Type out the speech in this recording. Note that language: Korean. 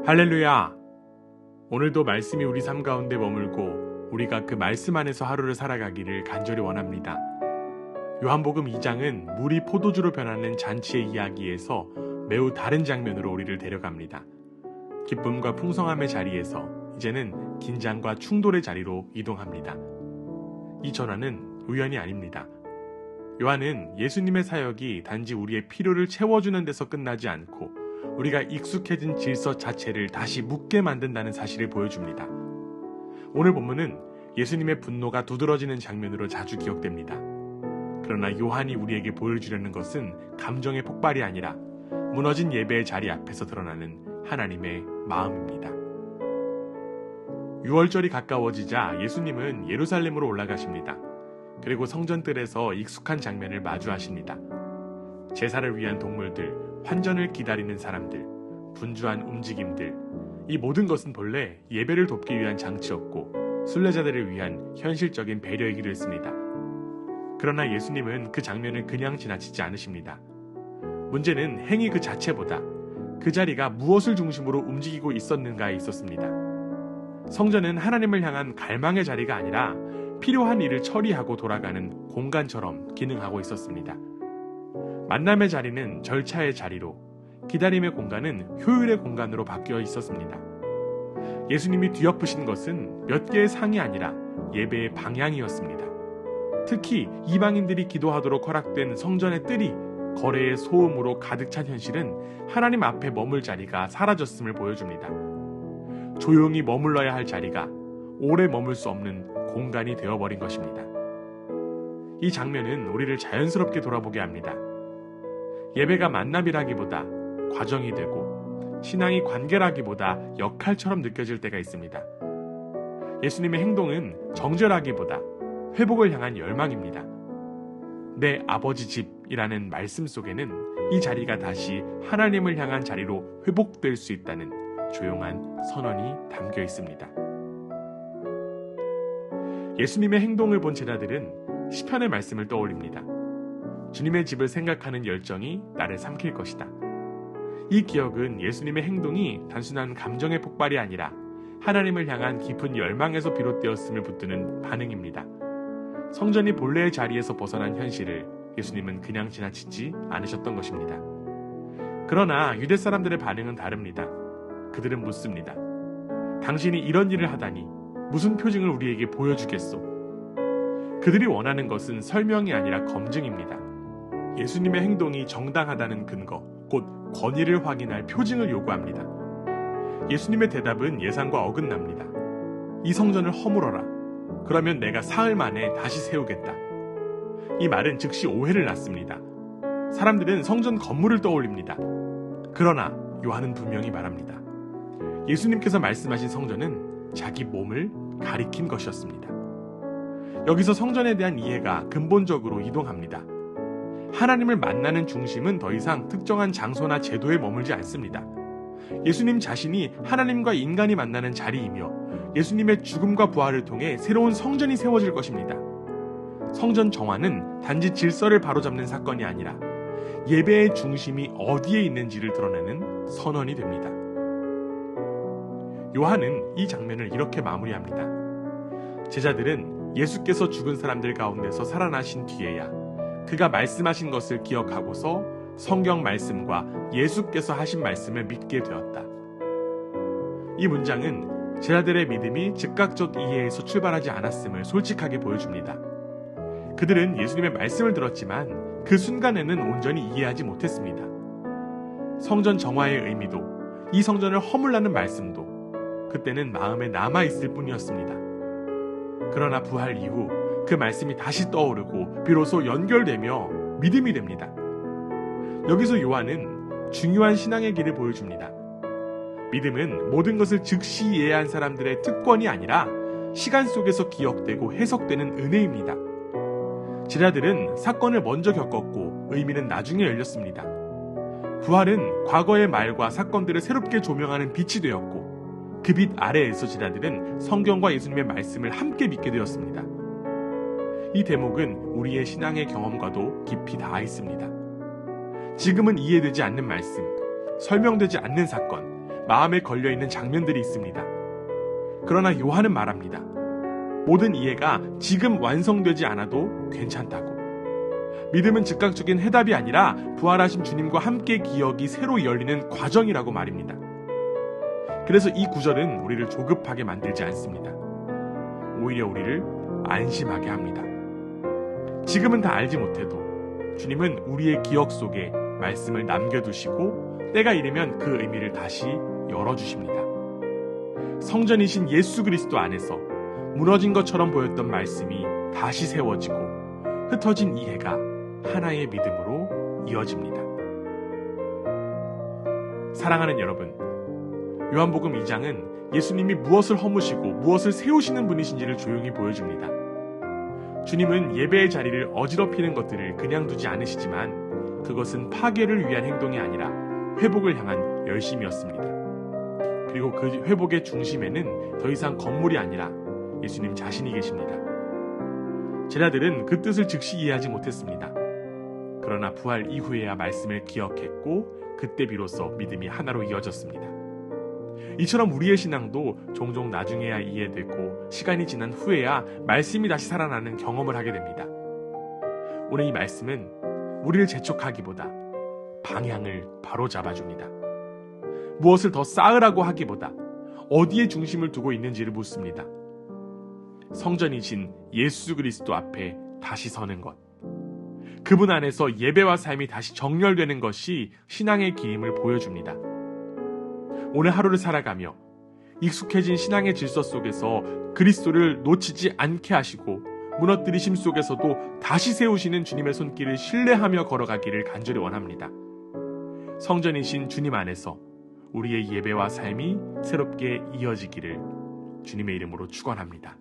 할렐루야! 오늘도 말씀이 우리 삶 가운데 머물고 우리가 그 말씀 안에서 하루를 살아가기를 간절히 원합니다. 요한복음 2장은 물이 포도주로 변하는 잔치의 이야기에서 매우 다른 장면으로 우리를 데려갑니다. 기쁨과 풍성함의 자리에서 이제는 긴장과 충돌의 자리로 이동합니다. 이 전환은 우연이 아닙니다. 요한은 예수님의 사역이 단지 우리의 필요를 채워주는 데서 끝나지 않고 우리가 익숙해진 질서 자체를 다시 묻게 만든다는 사실을 보여줍니다. 오늘 본문은 예수님의 분노가 두드러지는 장면으로 자주 기억됩니다. 그러나 요한이 우리에게 보여주려는 것은 감정의 폭발이 아니라 무너진 예배의 자리 앞에서 드러나는 하나님의 마음입니다. 6월절이 가까워지자 예수님은 예루살렘으로 올라가십니다. 그리고 성전뜰에서 익숙한 장면을 마주하십니다. 제사를 위한 동물들, 환전을 기다리는 사람들, 분주한 움직임들, 이 모든 것은 본래 예배를 돕기 위한 장치였고 순례자들을 위한 현실적인 배려이기도 했습니다. 그러나 예수님은 그 장면을 그냥 지나치지 않으십니다. 문제는 행위 그 자체보다 그 자리가 무엇을 중심으로 움직이고 있었는가에 있었습니다. 성전은 하나님을 향한 갈망의 자리가 아니라 필요한 일을 처리하고 돌아가는 공간처럼 기능하고 있었습니다. 만남의 자리는 절차의 자리로, 기다림의 공간은 효율의 공간으로 바뀌어 있었습니다. 예수님이 뒤엎으신 것은 몇 개의 상이 아니라 예배의 방향이었습니다. 특히 이방인들이 기도하도록 허락된 성전의 뜰이 거래의 소음으로 가득 찬 현실은 하나님 앞에 머물 자리가 사라졌음을 보여줍니다. 조용히 머물러야 할 자리가 오래 머물 수 없는 공간이 되어버린 것입니다. 이 장면은 우리를 자연스럽게 돌아보게 합니다. 예배가 만남이라기보다 과정이 되고 신앙이 관계라기보다 역할처럼 느껴질 때가 있습니다. 예수님의 행동은 정죄라기보다 회복을 향한 열망입니다. 내 아버지 집이라는 말씀 속에는 이 자리가 다시 하나님을 향한 자리로 회복될 수 있다는 조용한 선언이 담겨 있습니다. 예수님의 행동을 본 제자들은 시편의 말씀을 떠올립니다. 주님의 집을 생각하는 열정이 나를 삼킬 것이다. 이 기억은 예수님의 행동이 단순한 감정의 폭발이 아니라 하나님을 향한 깊은 열망에서 비롯되었음을 붙드는 반응입니다. 성전이 본래의 자리에서 벗어난 현실을 예수님은 그냥 지나치지 않으셨던 것입니다. 그러나 유대 사람들의 반응은 다릅니다. 그들은 묻습니다. 당신이 이런 일을 하다니 무슨 표징을 우리에게 보여주겠소? 그들이 원하는 것은 설명이 아니라 검증입니다. 예수님의 행동이 정당하다는 근거, 곧 권위를 확인할 표징을 요구합니다. 예수님의 대답은 예상과 어긋납니다. 이 성전을 허물어라. 그러면 내가 사흘 만에 다시 세우겠다. 이 말은 즉시 오해를 낳습니다. 사람들은 성전 건물을 떠올립니다. 그러나 요한은 분명히 말합니다. 예수님께서 말씀하신 성전은 자기 몸을 가리킨 것이었습니다. 여기서 성전에 대한 이해가 근본적으로 이동합니다. 하나님을 만나는 중심은 더 이상 특정한 장소나 제도에 머물지 않습니다. 예수님 자신이 하나님과 인간이 만나는 자리이며 예수님의 죽음과 부활을 통해 새로운 성전이 세워질 것입니다. 성전 정화는 단지 질서를 바로잡는 사건이 아니라 예배의 중심이 어디에 있는지를 드러내는 선언이 됩니다. 요한은 이 장면을 이렇게 마무리합니다. 제자들은 예수께서 죽은 사람들 가운데서 살아나신 뒤에야 그가 말씀하신 것을 기억하고서 성경 말씀과 예수께서 하신 말씀을 믿게 되었다. 이 문장은 제자들의 믿음이 즉각적 이해에서 출발하지 않았음을 솔직하게 보여줍니다. 그들은 예수님의 말씀을 들었지만 그 순간에는 온전히 이해하지 못했습니다. 성전 정화의 의미도 이 성전을 허물라는 말씀도 그때는 마음에 남아있을 뿐이었습니다. 그러나 부활 이후 그 말씀이 다시 떠오르고 비로소 연결되며 믿음이 됩니다. 여기서 요한은 중요한 신앙의 길을 보여줍니다. 믿음은 모든 것을 즉시 이해한 사람들의 특권이 아니라 시간 속에서 기억되고 해석되는 은혜입니다. 제자들은 사건을 먼저 겪었고 의미는 나중에 열렸습니다. 부활은 과거의 말과 사건들을 새롭게 조명하는 빛이 되었고 그 빛 아래에서 제자들은 성경과 예수님의 말씀을 함께 믿게 되었습니다. 이 대목은 우리의 신앙의 경험과도 깊이 닿아 있습니다. 지금은 이해되지 않는 말씀, 설명되지 않는 사건, 마음에 걸려있는 장면들이 있습니다. 그러나 요한은 말합니다. 모든 이해가 지금 완성되지 않아도 괜찮다고. 믿음은 즉각적인 해답이 아니라 부활하신 주님과 함께 기억이 새로 열리는 과정이라고 말입니다. 그래서 이 구절은 우리를 조급하게 만들지 않습니다. 오히려 우리를 안심하게 합니다. 지금은 다 알지 못해도 주님은 우리의 기억 속에 말씀을 남겨두시고 때가 이르면 그 의미를 다시 열어주십니다. 성전이신 예수 그리스도 안에서 무너진 것처럼 보였던 말씀이 다시 세워지고 흩어진 이해가 하나의 믿음으로 이어집니다. 사랑하는 여러분, 요한복음 2장은 예수님이 무엇을 허무시고 무엇을 세우시는 분이신지를 조용히 보여줍니다. 주님은 예배의 자리를 어지럽히는 것들을 그냥 두지 않으시지만 그것은 파괴를 위한 행동이 아니라 회복을 향한 열심이었습니다. 그리고 그 회복의 중심에는 더 이상 건물이 아니라 예수님 자신이 계십니다. 제자들은 그 뜻을 즉시 이해하지 못했습니다. 그러나 부활 이후에야 말씀을 기억했고 그때 비로소 믿음이 하나로 이어졌습니다. 이처럼 우리의 신앙도 종종 나중에야 이해되고 시간이 지난 후에야 말씀이 다시 살아나는 경험을 하게 됩니다. 오늘 이 말씀은 우리를 재촉하기보다 방향을 바로 잡아줍니다. 무엇을 더 쌓으라고 하기보다 어디에 중심을 두고 있는지를 묻습니다. 성전이신 예수 그리스도 앞에 다시 서는 것, 그분 안에서 예배와 삶이 다시 정렬되는 것이 신앙의 길임을 보여줍니다. 오늘 하루를 살아가며 익숙해진 신앙의 질서 속에서 그리스도를 놓치지 않게 하시고 무너뜨리심 속에서도 다시 세우시는 주님의 손길을 신뢰하며 걸어가기를 간절히 원합니다. 성전이신 주님 안에서 우리의 예배와 삶이 새롭게 이어지기를 주님의 이름으로 축원합니다.